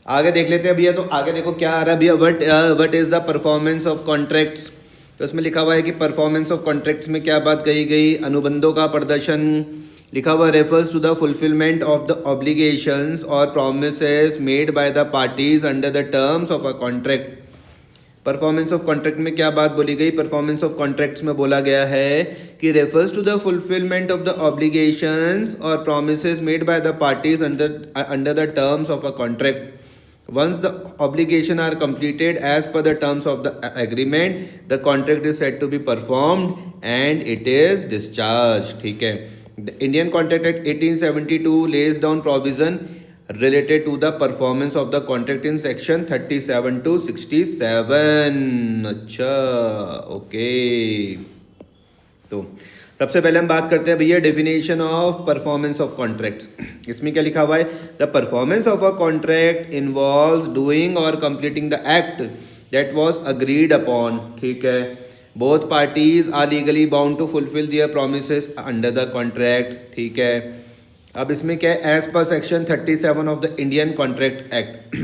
आगे देख लेते हैं भैया। तो आगे देखो क्या आ रहा है भैया, what is the performance of contracts. तो इसमें लिखा हुआ है कि परफॉर्मेंस ऑफ कॉन्ट्रैक्ट्स में क्या बात कही गई, अनुबंधों का प्रदर्शन। लिखा हुआ refers to the fulfilment of the obligations और promises made by the parties under the terms of a contract. Performance of contract में क्या बात बोली गई, परफॉर्मेंस ऑफ कॉन्ट्रैक्ट्स में बोला गया है कि refers to the fulfilment of the obligations और promises made by the parties under the terms of a contract. Once the obligation are completed as per the terms of the agreement, the contract is said to be performed and it is discharged. ठीक है। The Indian Contract Act 1872 lays down provision related to the performance of the contract in section 37 to 67. अच्छा, okay. तो सबसे पहले हम बात करते हैं भैया definition of performance of contracts. इसमें क्या लिखा हुआ है, the performance of a contract involves doing और completing the act that was agreed upon. ठीक है, both parties are legally bound to fulfil their promises under the contract. ठीक है, अब इसमें क्या है, as per section 37 of the Indian contract act.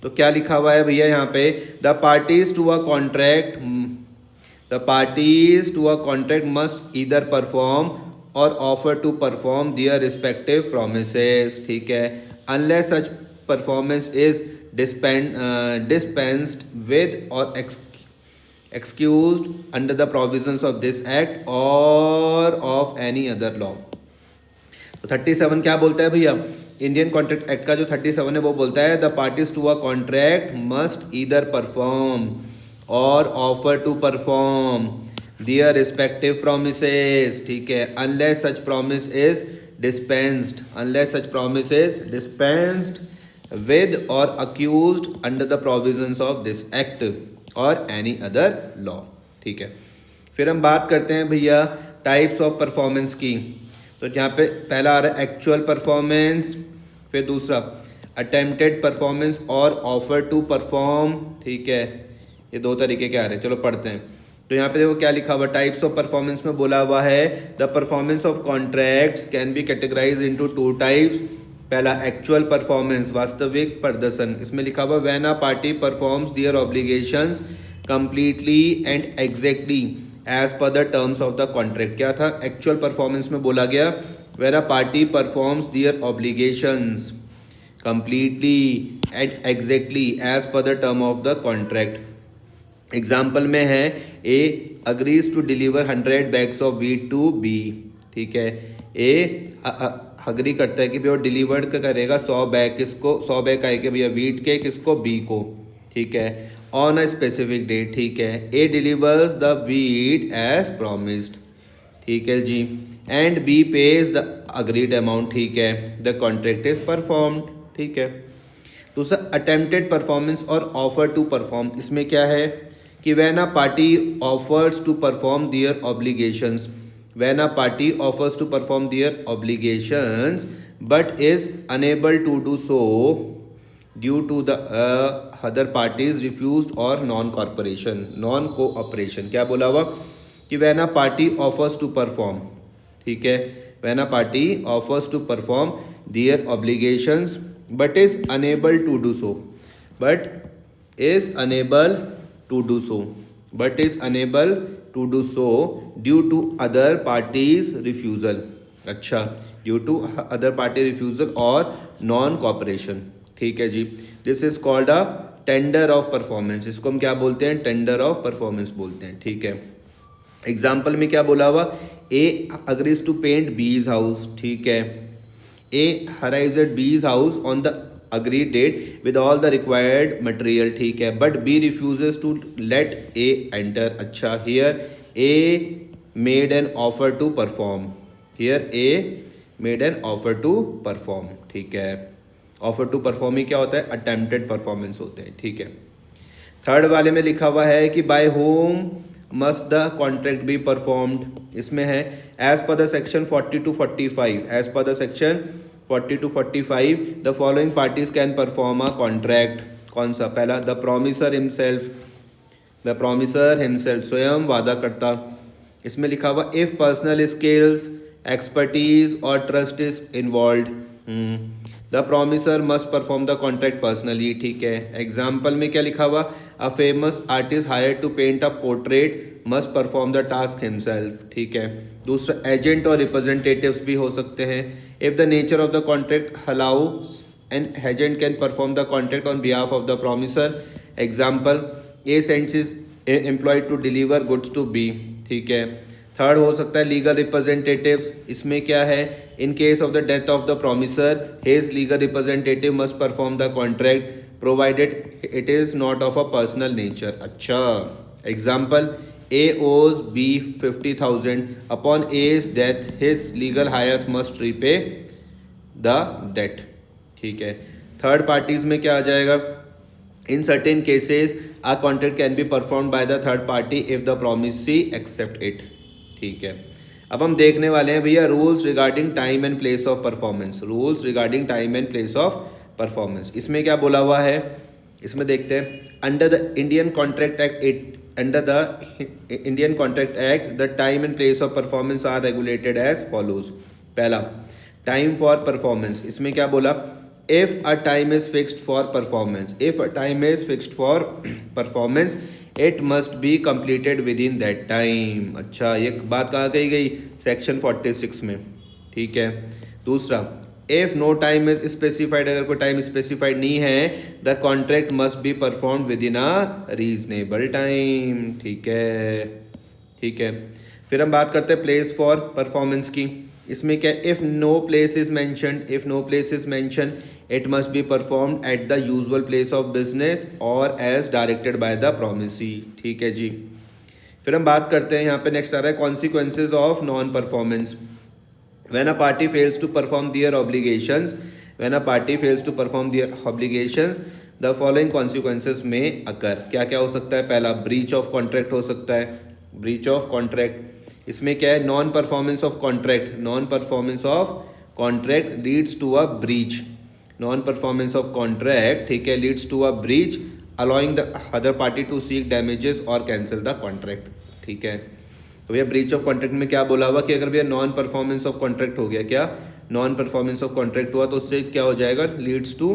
तो क्या लिखा हुआ है भैया यहाँ पे, the parties to a contract The parties to a contract must either perform or offer to perform their respective promises. ठीक है, unless such performance is dispensed with or excused under the provisions of this act or of any other law. तो 37 क्या बोलता है भैया, Indian contract act का जो 37 है वो बोलता है the parties to a contract must either perform और offer to perform their respective promises. ठीक है, unless such promise is dispensed, unless such promise is dispensed with और excused under the provisions of this act और any other law. ठीक है, फिर हम बात करते हैं भैया टाइप्स ऑफ परफॉर्मेंस की। तो यहाँ पे पहला आ रहा है एक्चुअल परफॉर्मेंस, फिर दूसरा अटेम्प्टेड परफॉर्मेंस और ऑफर टू परफॉर्म। ठीक है, ये दो तरीके के आ रहे हैं, चलो पढ़ते हैं। तो यहाँ पे देखो क्या लिखा हुआ, टाइप्स ऑफ परफॉर्मेंस में बोला हुआ है the performance of contracts can be categorize into two types. पहला एक्चुअल परफॉर्मेंस, वास्तविक प्रदर्शन। इसमें लिखा हुआ when a party performs their obligations completely and exactly as per the terms of the contract. क्या था, एक्चुअल परफॉर्मेंस में बोला गया when a party performs their obligations completely and exactly as per the term of the contract. Example में है A agrees to deliver 100 bags of wheat to B. ठीक है, ए agree करता है कि भैया डिलीवर्ड करेगा 100 बैग, किसको 100 बैग आएगा भैया वीट के, किसको बी को। ठीक है, ऑन अ स्पेसिफिक डेट। ठीक है, A delivers the wheat as promised. ठीक है जी, and B pays the agreed amount. ठीक है, द कॉन्ट्रैक्ट इज परफॉर्म्ड। ठीक है, दूसरा अटेम्प्टेड परफॉर्मेंस और ऑफर टू परफॉर्म। इसमें क्या है कि when a party offers to perform their obligations, when a party offers to perform their obligations but is unable to do so due to the other parties refused और non cooperation, non cooperation. क्या बोला हुआ कि when a party offers to perform, ठीक है, when a party offers to perform their obligations but is unable to do so, but is unable to do so, but is unable to do so due to other parties refusal। अच्छा, due to other party refusal और non cooperation। ठीक है जी, this is called a tender of performance. इसको हम क्या बोलते हैं, टेंडर ऑफ परफॉर्मेंस बोलते हैं। ठीक है, एग्जाम्पल में क्या बोला हुआ, ए अग्रीज टू पेंट बीज हाउस। ठीक है, A arrives at B's house on the agreed date with all the required material। ठीक है, but B refuses to let A enter। अच्छा, here A made an offer to perform, here A made an offer to perform। ठीक है, offer to perform ही क्या होता है, attempted performance होते हैं। ठीक है, थर्ड वाले में लिखा हुआ है कि by whom must the contract be performed. इसमें है as per the section 40 to 45, as per the section 40 to 45 the following parties can perform a contract. कौन सा, पहला the promisor himself, the promisor himself स्वयं वादा करता। इसमें लिखा हुआ इफ पर्सनल स्किल्स एक्सपर्टीज और trust is involve. The promisor must perform the contract personally, ठीक है। एग्जाम्पल में क्या लिखा हुआ, a famous artist hire to paint a portrait must perform the task himself, ठीक है। दूसरा एजेंट और रिप्रेजेंटेटिव्स भी हो सकते हैं। If the nature of the contract allows an agent can perform the contract on behalf of the promisor. Example, A sends is employed to deliver goods to B, ठीक है। थर्ड हो सकता है लीगल रिप्रेजेंटेटिव्स। इसमें क्या है, in case of the death of the promisor his legal representative must perform the contract provided it is not of a personal nature. अच्छा, example, A owes B 50,000 upon as death his legal heirs must repay the debt, ठीक है। Third parties में क्या आ जाएगा, in certain cases a contract can be perform by the third party if the promisee accept it, ठीक है। अब हम देखने वाले हैं भैया rules regarding time and place of performance. Rules regarding time and place of performance, इसमें क्या बोला हुआ है, इसमें देखते हैं। Under the Indian contract act, under the Indian contract act the time and place of performance are regulated as follows. पहला, time for performance, इसमें क्या बोला, if a time is fixed for performance, if a time is fixed for performance it must be completed with in that time. अच्छा, ये बात कहाँ कही गई, सेक्शन 46 में, ठीक है। दूसरा, if no time is specified, अगर कोई टाइम स्पेसिफाइड नहीं है, the contract must be perform within a reasonable time, ठीक है, ठीक है। फिर हम बात करते हैं प्लेस फॉर परफॉर्मेंस की। इसमें क्या, if no place is mentioned, if no place is mention it must be performed at the usual place of business और as directed by the promisee, ठीक है जी। फिर हम बात करते हैं, यहाँ पे नेक्स्ट आ रहा है consequences of non performance. When a party fails to perform their obligations, when a party fails to perform their obligations the following consequences may occur. क्या क्या हो सकता है, पहला ब्रीच ऑफ कॉन्ट्रैक्ट हो सकता है, ब्रीच ऑफ कॉन्ट्रैक्ट। इसमें क्या है, non performance of contract, non performance of contract leads to a breach, non performance of contract, ठीक है, leads to a breach allowing the other party to seek damages और cancel the contract, ठीक है। तो भैया ब्रीच ऑफ कॉन्ट्रैक्ट में क्या बोला हुआ कि अगर भैया नॉन परफॉर्मेंस ऑफ कॉन्ट्रैक्ट हो गया, क्या नॉन परफॉर्मेंस ऑफ कॉन्ट्रैक्ट हुआ तो उससे क्या हो जाएगा, लीड्स टू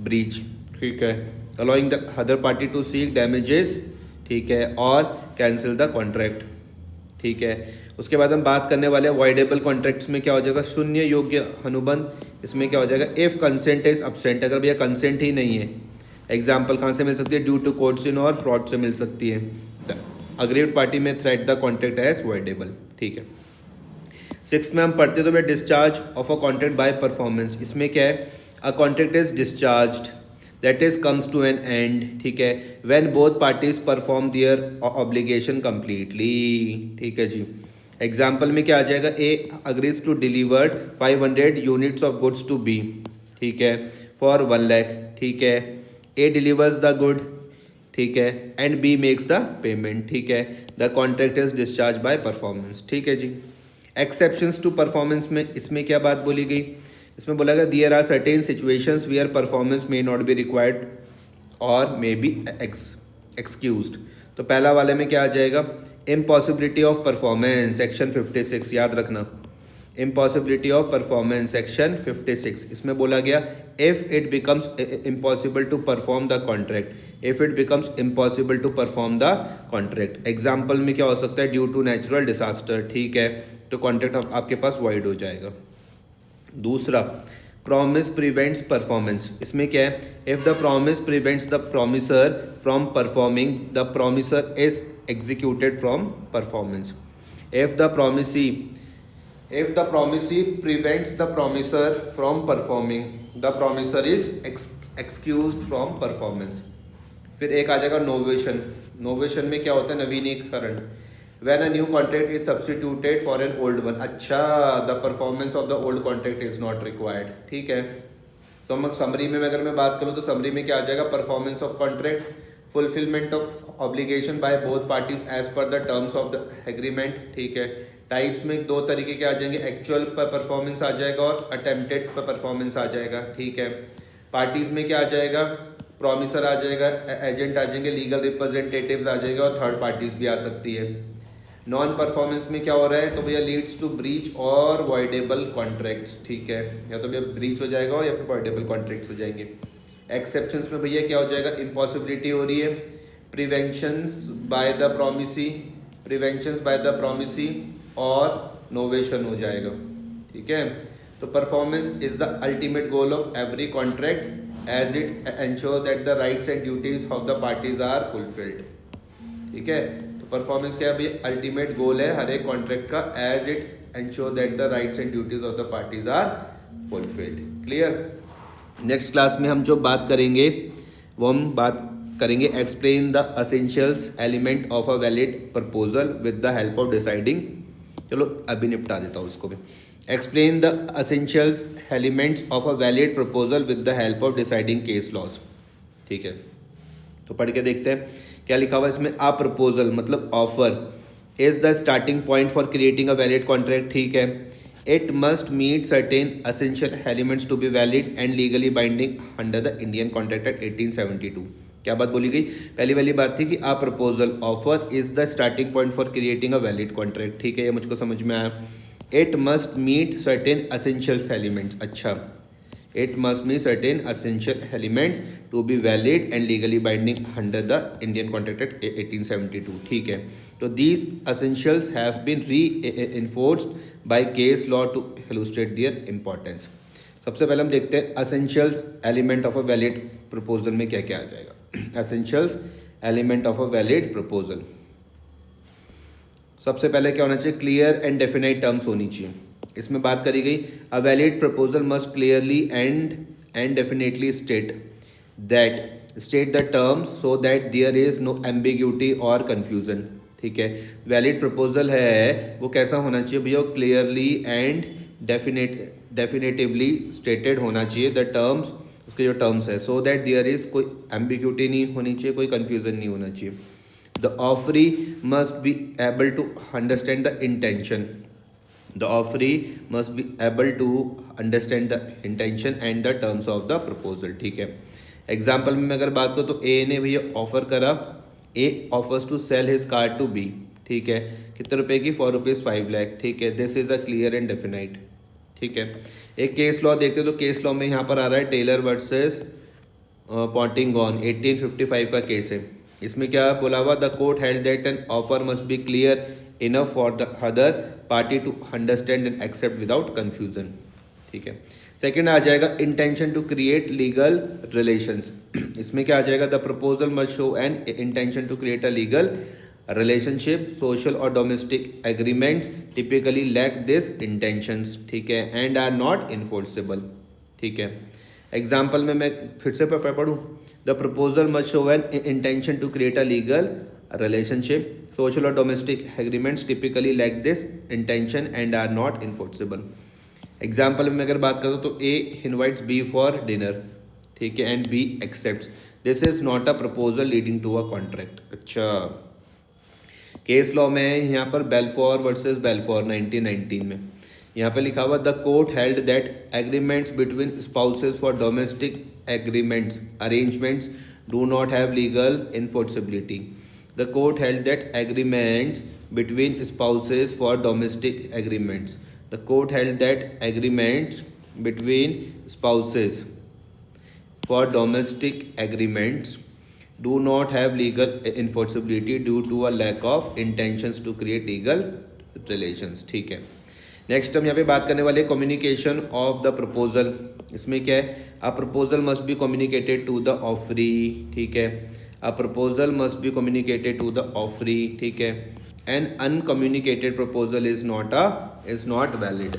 ब्रीच, ठीक है, allowing the other party to seek damages, ठीक है, और कैंसिल द कॉन्ट्रैक्ट, ठीक है। उसके बाद हम बात करने वाले हैं वॉइडेबल कॉन्ट्रैक्ट्स में क्या हो जाएगा, शून्य योग्य अनुबंध। इसमें क्या हो जाएगा, इफ कंसेंट इज अब्सेंट, अगर भैया कंसेंट ही नहीं है। एग्जाम्पल कहाँ से मिल सकती है, ड्यू टू कोर्ट सिन और फ्रॉड से मिल सकती है। Aggrieved party may treat the contract as voidable, ठीक है। 6 में हम पढ़ते तो भैया discharge of a contract by performance. इसमें क्या है, a contract is discharged that is comes to an end, ठीक है, when both parties perform their obligation completely, ठीक है जी। एग्जाम्पल में क्या आ जाएगा, A agrees to delivered 500 units of goods to B, ठीक है, फॉर 1 लाख, ठीक है। ए डिलीवर्स द गुड, ठीक है, and B makes the payment, ठीक है, the contract is discharge by performance, ठीक है जी। एक्सेप्शंस टू परफॉर्मेंस में इसमें क्या बात बोली गई, इसमें बोला गया there are certain situations where performance may not be required और मे बी एक्सक्यूज्ड। तो पहला वाले में क्या आ जाएगा, इम्पॉसिबिलिटी ऑफ परफॉर्मेंस, सेक्शन 56, याद रखना, इम्पॉसिबिलिटी ऑफ परफॉर्मेंस सेक्शन 56। इसमें बोला गया if it becomes impossible to perform the contract, if it becomes impossible to perform the contract. Example में क्या हो सकता है, ड्यू टू नेचुरल डिसास्टर, ठीक है, तो कॉन्ट्रैक्ट आपके पास वाइड हो जाएगा। दूसरा, प्रॉमिस प्रिवेंट्स परफॉर्मेंस। इसमें क्या है, if the promise prevents the promiser from performing the promiser is executed from performance. If the promisee prevents the promiser from performing, the promiser is excused from performance. फिर एक आ जाएगा novation. Novation में क्या होता है, नवीनीकरण। When a new contract is substituted for an old one, अच्छा, the performance of the old contract is not required, ठीक है। तो हम समरी में अगर मैं बात करूँ तो समरी में क्या आ जाएगा, performance of contract, fulfilment of obligation by both parties as per the terms of the agreement, ठीक है। टाइप्स में 2 तरीके के आ जाएंगे, एक्चुअल परफॉर्मेंस आ जाएगा और अटेम्प्टेड परफॉर्मेंस आ जाएगा, ठीक है। पार्टीज में क्या आ जाएगा, प्रॉमिसर आ जाएगा, एजेंट आ जाएंगे, लीगल रिप्रेजेंटेटिव्स आ जाएगा और थर्ड पार्टीज भी आ सकती है। नॉन परफॉर्मेंस में क्या हो रहा है, तो भैया लीड्स टू ब्रीच और वॉइडेबल कॉन्ट्रैक्ट्स, ठीक है, या तो भैया ब्रीच हो जाएगा या फिर वॉइडेबल कॉन्ट्रैक्ट्स हो जाएंगे। एक्सेप्शंस में भैया क्या हो जाएगा, इम्पॉसिबिलिटी हो रही है, preventions by the promisee, preventions by the promisee और नोवेशन हो जाएगा, ठीक है। तो performance is the ultimate goal of every contract as it ensure that the rights and duties of the parties are fulfilled, ठीक है। तो परफॉर्मेंस क्या है भैया, अल्टीमेट गोल है हर एक कॉन्ट्रैक्ट का, as it ensure that the rights and duties of the parties are fulfilled. Clear. Next class में हम जो बात करेंगे वो हम बात करेंगे explain the essentials element of a valid proposal with the help of deciding. चलो अभी निपटा देता हूँ उसको भी। Explain the essentials elements of a valid proposal with the help of deciding case laws, ठीक है। तो पढ़ के देखते हैं क्या लिखा हुआ है इसमें। आ प्रपोजल मतलब offer is the starting point for creating a valid contract, ठीक है। It must meet certain essential elements to be valid and legally binding under the Indian contract act 1872। क्या बात बोली गई, पहली वाली बात थी कि a proposal offer is the starting point for creating a valid contract, ठीक है, ये मुझको समझ में आया। It must meet certain essential elements, अच्छा, it must meet certain essential elements to be valid and legally binding under the Indian Contract Act 1872, ठीक है। तो these essentials have been reinforced by case law to illustrate their importance। सबसे पहले हम देखते हैं essentials element of a valid proposal में क्या क्या आ जाएगा। essentials element of a valid proposal, सबसे पहले क्या होना चाहिए, क्लियर एंड डेफिनाइट टर्म्स होनी चाहिए। इसमें बात करी गई a valid proposal must clearly and definitely state the terms so that there is no ambiguity और कन्फ्यूजन, ठीक है। वैलिड प्रपोजल है वो कैसा होना चाहिए भैया, क्लियरली एंड डेफिनेटिवली स्टेटेड होना चाहिए द टर्म्स, उसके जो टर्म्स है, सो दैट देयर इज कोई एम्बिग्यूटी नहीं होनी चाहिए, कोई कन्फ्यूजन नहीं होना चाहिए। The offeree must be able to understand the intention. The offeree must be able to understand the intention and the terms of the proposal, ठीक है। एग्जाम्पल में अगर बात करूँ तो ए ने भैया ऑफर करा, A offers to sell his car to B, ठीक है, कितने रुपए की, 4 रुपीज़ 5 लाख, ठीक है। This is a clear and definite, ठीक है। एक केस लॉ देखते तो केस लॉ में यहाँ पर आ रहा है टेलर वर्सेस पॉन्टिंगॉन 1855 का केस है। इसमें क्या बोला हुआ, the court held that an offer must be clear enough for the other party to understand and accept without confusion, ठीक है। सेकंड आ जाएगा intention to create legal relations. इसमें क्या आ जाएगा, the proposal must show an intention to create a legal relationship, social और domestic agreements typically lack this intentions, ठीक है, एंड आर नॉट इन्फोर्सेबल, ठीक है। एग्जाम्पल में मैं फिर से पढ़ूँ, the proposal must show an intention to create a legal relationship, social और domestic agreements typically lack this intention and are not enforceable. Example में अगर बात करूँ तो A invites B for dinner, ठीक है, and B accepts, this is not a proposal leading to a contract. अच्छा, case law में यहाँ पर बेल्फोर वर्सेस बेल्फोर 1919 में यहाँ पे लिखा हुआ, the court held that agreements between spouses for domestic agreements arrangements do not have legal enforceability. The court held that agreements between spouses for domestic agreements, the court held that agreements between spouses for domestic agreements do not have legal enforceability due to a lack of intentions to create legal relations, ठीक है। Next हम यहाँ पे बात करने वाले communication of the proposal. इसमें क्या है, a proposal must be communicated to the offeree, ठीक है, a proposal must be communicated to the offeree, ठीक है। An uncommunicated proposal is not valid,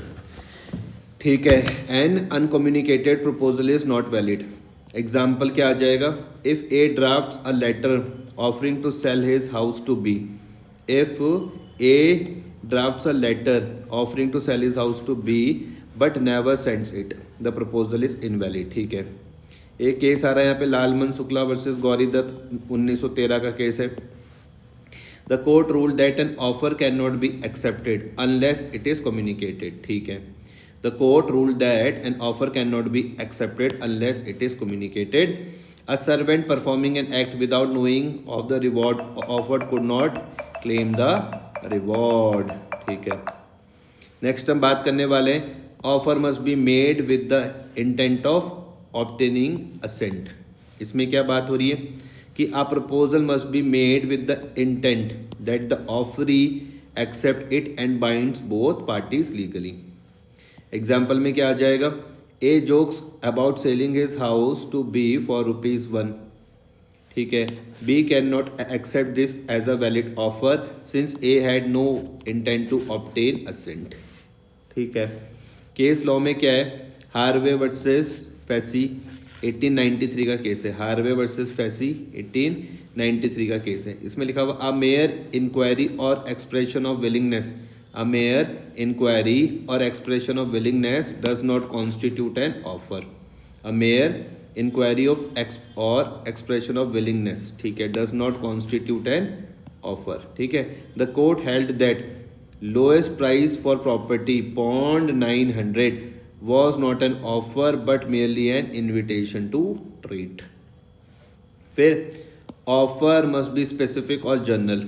ठीक है, an uncommunicated proposal is not valid. Example क्या आ जाएगा, if A drafts a letter offering to sell his house to B, if A drafts a letter offering to sell his house to B but never sends it, the proposal is invalid, ठीक है। एक case आ रहा है यहाँ पे Lalman Shukla versus Gauri Dutt 1913 का case है। The court rule that an offer can not be accepted unless it is communicated, ठीक है। The court ruled that an offer cannot be accepted unless it is communicated. A servant performing an act without knowing of the reward offered could not claim the reward. ठीक है, next हम बात करने वाले हैं offer must be made with the intent of obtaining assent. इसमें क्या बात हो रही है कि a proposal must be made with the intent that the offeree accept it and binds both parties legally. Example में क्या आ जाएगा, A jokes about selling his house to B for ₹1। ठीक है, B can not accept this as a valid offer since A had no intent to obtain assent. ठीक है, case law में क्या है, हार्वे वर्सेस फैसी 1893 का केस है। Harvey versus फैसी 1893 का केस है। इसमें लिखा हुआ अ मेयर इंक्वायरी और expression of willingness, a mere inquiry और expression of willingness does not constitute an offer. A mere inquiry of और एक्सप्रेशन ऑफ विलिंगनेस, ठीक है, does not constitute an offer. ठीक है, the court held that lowest price for property pond 900 was not an offer but merely an invitation to trade। फिर offer must be specific और general.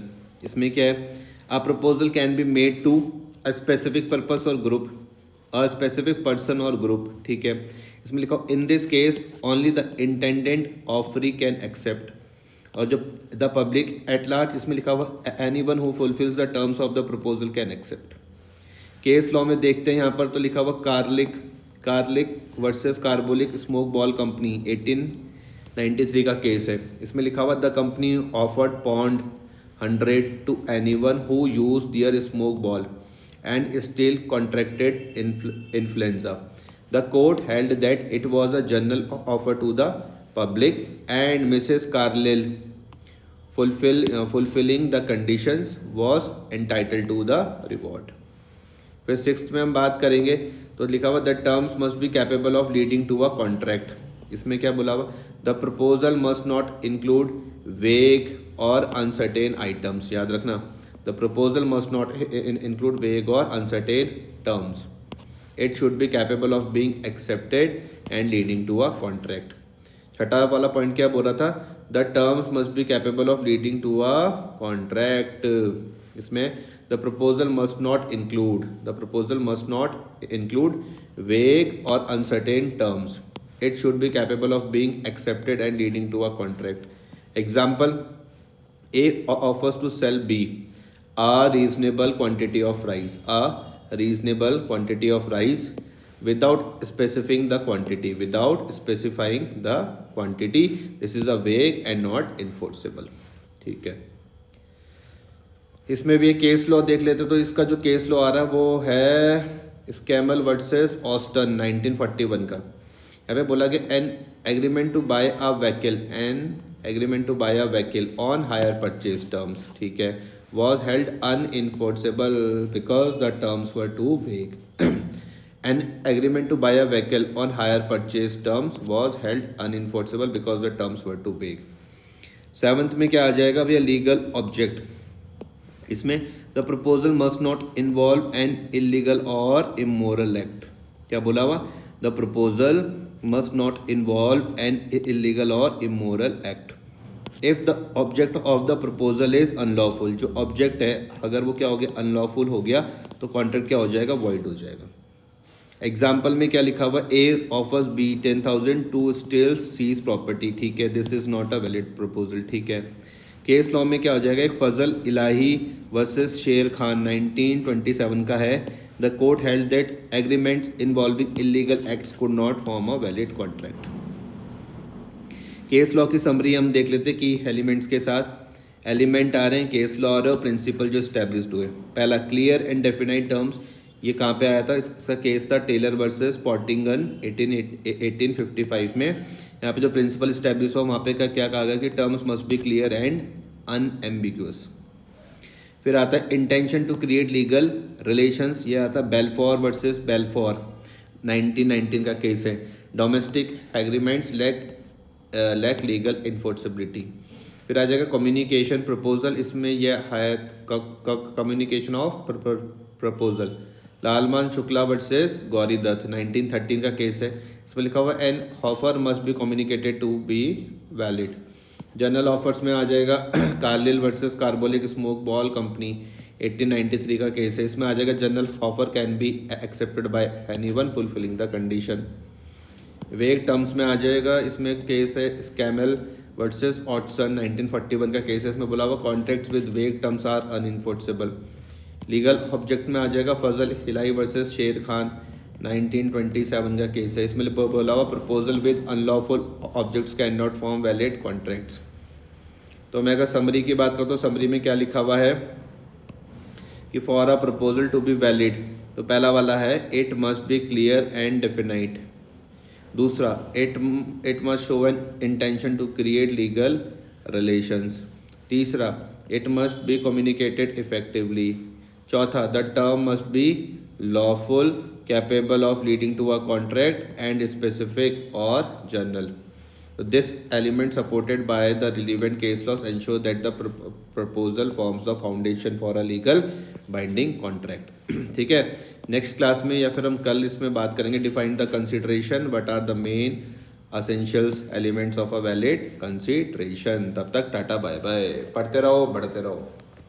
इसमें क्या है, a proposal can be made to a specific purpose और group, a specific person और group. ठीक है, इसमें लिखा in this case only the intended offeree can accept, और जो द पब्लिक एट लार्ज, इसमें लिखा हुआ anyone who fulfils the terms of the proposal can accept. Case law में देखते हैं यहाँ पर तो लिखा हुआ Carlill versus Carbolic smoke ball company 1893 का केस है। इसमें लिखा हुआ the company offered pound 100 to anyone who use their smoke ball and still contracted influenza. The court held that it was a general offer to the public and Mrs. Carlyle fulfilling the conditions was entitled to the reward। फिर sixth में हम बात करेंगे तो लिखा हुआ the terms must be capable of leading to a contract. इसमें क्या बोला हुआ, the proposal must not include vague और अनसर्टेन आइटम्स। याद रखना, the proposal must not include vague और uncertain terms. It should be capable of being accepted and leading to a contract. छठा वाला पॉइंट क्या बोल रहा था, the terms must be capable of leading to a contract. इसमें the proposal must not include vague और uncertain terms. It should be capable of being accepted and leading to a contract. Example, A offers to sell B a reasonable quantity of rice without specifying the quantity, this is a vague and not enforceable। ठीक है, इसमें भी एक case law देख लेते, तो इसका जो केस लॉ आ रहा है वो है स्कैमल वर्सेस ऑस्टन 1941 का। यहाँ पे बोला कि an agreement to buy a vehicle on hire purchase terms, ठीक है, was held unenforceable because the terms were too vague। An agreement to buy a vehicle on hire purchase terms was held unenforceable because the terms were too vague। Seventh में क्या आ जाएगा भैया, legal object. इसमें the proposal must not involve an illegal और immoral act. क्या बोला हुआ, the proposal must not involve an illegal और immoral act. If the object of the proposal is unlawful, जो ऑब्जेक्ट है अगर वो क्या हो गया, अनलॉफुल हो गया, तो कॉन्ट्रैक्ट क्या हो जाएगा, वॉइड हो जाएगा। एग्जाम्पल में क्या लिखा हुआ, A offers B 10,000 to steal C's property, ठीक है, this is not a valid proposal. ठीक है, केस लॉ में क्या हो जाएगा, एक फजल इलाही वर्सेस शेर खान 1927 का है। The court held that agreements involving illegal acts could not form a valid contract. Case law की समरी हम देख लेते कि एलिमेंट्स के साथ एलिमेंट आ रहे हैं, केस लॉ आ रहा है, प्रिंसिपल जो स्टैब्लिश्ड हुए। पहला क्लियर एंड डेफिनाइट टर्म्स, ये कहाँ पे आया था, इसका केस था टेलर वर्सेस पॉटिंगन 1855 में। यहाँ पे जो प्रिंसिपल स्टैब्लिश हुआ वहाँ पे का क्या कहा गया कि terms must be clear and unambiguous. फिर आता है intention to create legal relations, ये आता है बेलफोर वर्सेस बेलफोर 1919 का केस है। Domestic agreements lack legal enforceability. फिर आ जाएगा कम्युनिकेशन प्रपोजल, इसमें यह है communication of proposal, Lalman Shukla versus Gauri Dutt 1913 का केस है। इसमें लिखा हुआ an offer must be communicated to be valid. General offers में आ जाएगा Carlill versus Carbolic smoke ball company 1893 का केस है, इसमें आ जाएगा general offer can be accepted by anyone fulfilling the condition. Vague terms में आ जाएगा, इसमें केस है स्कैमल वर्सेस ऑटसन 1941 का केस है, इसमें बोला हुआ कॉन्ट्रैक्ट्स विद वेग टर्म्स आर अनइन्फोर्सेबल। लीगल ऑब्जेक्ट में आ जाएगा फजल हिलाई वर्सेस शेर खान 1927 का केस है, इसमें बोला हुआ proposal with unlawful objects can not form valid contracts. तो मैं अगर समरी की बात करता हूँ, समरी में क्या लिखा हुआ है कि for a proposal to be valid, तो पहला वाला है it must be clear and definite. दूसरा it must show an intention to create legal relations. तीसरा it must be communicated effectively. चौथा the term must be lawful, capable of leading to a contract and specific और general. This element supported by the relevant case laws ensure that the proposal forms the foundation for a legal binding contract. ठीक है, next class में या फिर हम कल इसमें बात करेंगे define the consideration, what are the main essentials elements of a valid consideration. तब तक टाटा बाय बाय, पढ़ते रहो बढ़ते रहो।